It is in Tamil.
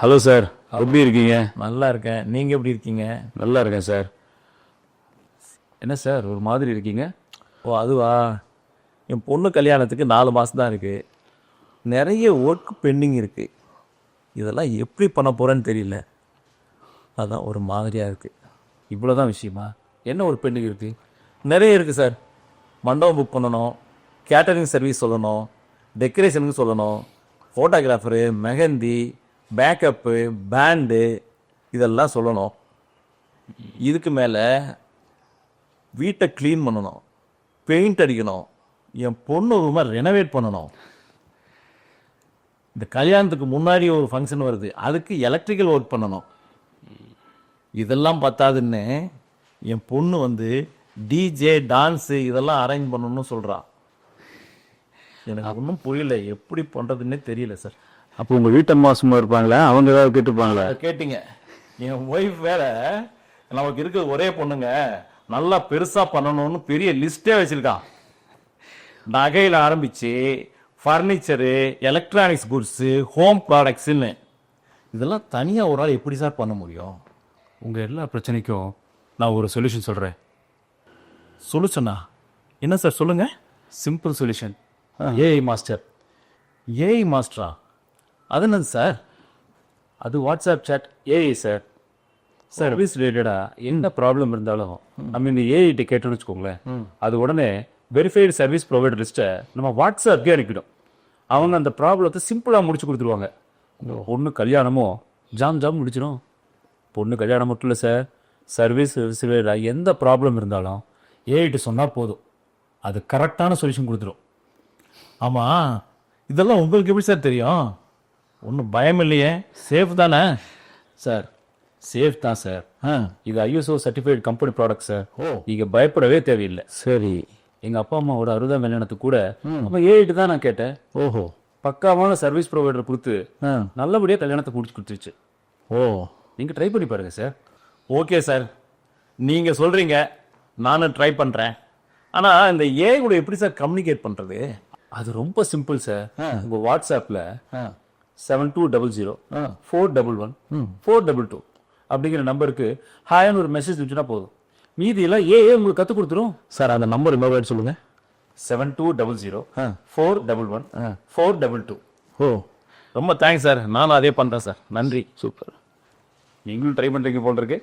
ஹலோ சார், எப்படி இருக்கீங்க? நல்லா இருக்கேன். நீங்கள் எப்படி இருக்கீங்க? நல்லா இருக்கேன் சார். என்ன சார் ஒரு மாதிரி இருக்கீங்க? ஓ அதுவா, என் பொண்ணு கல்யாணத்துக்கு 4 மாதம் தான் இருக்குது. நிறைய ஒர்க் பெண்டிங் இருக்குது. இதெல்லாம் எப்படி பண்ண போகிறேன்னு தெரியல. அதான் ஒரு மாதிரியாக இருக்குது. இவ்வளோதான் விஷயமா? என்ன ஒரு பெண்டிங் இருக்குது? நிறைய இருக்குது சார். மண்டபம் புக் பண்ணணும், கேட்டரிங் சர்வீஸ் சொல்லணும், டெக்கரேஷனுக்கு சொல்லணும், ஃபோட்டோகிராஃபரு, மெஹந்தி, பேக்கப்பு, பேண்டு இதெல்லாம் சொல்லணும். இதுக்கு மேலே வீட்டை க்ளீன் பண்ணணும், பெயிண்ட் அடிக்கணும், என் பொண்ணு ரூமை ரெனோவேட் பண்ணணும். இந்த கல்யாணத்துக்கு முன்னாடி ஒரு ஃபங்க்ஷன் வருது, அதுக்கு எலக்ட்ரிக்கல் ஒர்க் பண்ணணும். இதெல்லாம் பத்தாதுன்னு என் பொண்ணு டிஜே டான்ஸு இதெல்லாம் அரேஞ்ச் பண்ணணும்னு சொல்கிறா. எனக்கு ஒன்றும் புரியல, எப்படி பண்ணுறதுன்னே தெரியல சார். அப்போ உங்கள் வீட்டம்மா சும்மா இருப்பாங்களா? அவங்க ஏதாவது கேட்டுருப்பாங்களா? கேட்டிங்க, என் ஒய்ஃப் வேற நமக்கு இருக்கிறது ஒரே பொண்ணுங்க, நல்லா பெருசாக பண்ணணும்னு பெரிய லிஸ்ட்டே வச்சுருக்கான். நகையில் ஆரம்பித்து ஃபர்னிச்சரு, எலக்ட்ரானிக்ஸ் குட்ஸு, ஹோம் ப்ராடக்ட்ஸுன்னு இதெல்லாம் தனியாக ஒரு ஆள் எப்படி சார் பண்ண முடியும்? உங்கள் எல்லா பிரச்சனைக்கும் நான் ஒரு சொல்யூஷன் சொல்கிறேன். சொல்யூஷனா? என்ன சார் சொல்லுங்கள். Simple solution. AI master. AI மாஸ்டரா? அது என்னது சார்? அது WhatsApp chat AI sir. Service ரிலேட்டடாக என்ன ப்ராப்ளம் இருந்தாலும் நம்ம இந்த ஏஐ கேட்டோம்னு வச்சுக்கோங்களேன், அது உடனே வெரிஃபைடு சர்வீஸ் ப்ரொவைடர் லிஸ்ட்டை நம்ம வாட்ஸ்அப்கே அனுப்பிடும். அவங்க அந்த ப்ராப்ளத்தை சிம்பிளாக முடிச்சு கொடுத்துருவாங்க. பொண்ணு கல்யாணமும் ஜாம் ஜாம் முடிச்சிடும். பொண்ணு கல்யாணம் மட்டும் இல்லை சார், சர்வீஸ் ரிலேட்டடாக எந்த ப்ராப்ளம் இருந்தாலும் ஏஐட்டு சொன்னால் போதும், அது கரெக்டான சொல்யூஷன் கொடுத்துரும். ஆமாம், இதெல்லாம் உங்களுக்கு எப்படி சார் தெரியும்? ஒன்றும் பயம் இல்லையே, சேஃப் தானே? சார் சேஃப் தான் சார். இது ISO certified company product sir. நீங்கள் பயப்படவே தேவையில்லை. சரி. எங்கள் அப்பா அம்மாவோட 60ஆம் கல்யாணத்துக்கு கூட நம்ம ஏஐட்டு தான் நான் கேட்டேன். ஓஹோ. பக்காவான சர்வீஸ் ப்ரொவைடர் கொடுத்து நல்லபடியாக கல்யாணத்தை முடிச்சு கொடுத்துருச்சு. ஓ, நீங்கள் ட்ரை பண்ணி பாருங்கள் சார். ஓகே சார், நீங்கள் சொல்கிறீங்க, நானும் ட்ரை பண்ணுறேன். ஆனால் இந்த ஏஐ கூட எப்படி சார் கம்யூனிகேட் பண்ணுறது? அது ரொம்ப சிம்பிள் சார். உங்கள் வாட்ஸ்அப்பில் 7200 411 422 அப்படிங்கிற நம்பருக்கு ஹாய்னு ஒரு மெசேஜ் வச்சுனா போதும். மீதியெல்லாம் ஏஏ உங்களுக்கு கற்றுக் கொடுத்துரும் சார். அந்த நம்பர் இன்னொரு சொல்லுங்கள். 7200 411 422. ஓ, ரொம்ப தேங்க்ஸ் சார். நானும் அதே பண்ணுறேன் சார். நன்றி. சூப்பர். நீங்களும் ட்ரை பண்ணுறீங்க போல் இருக்கு.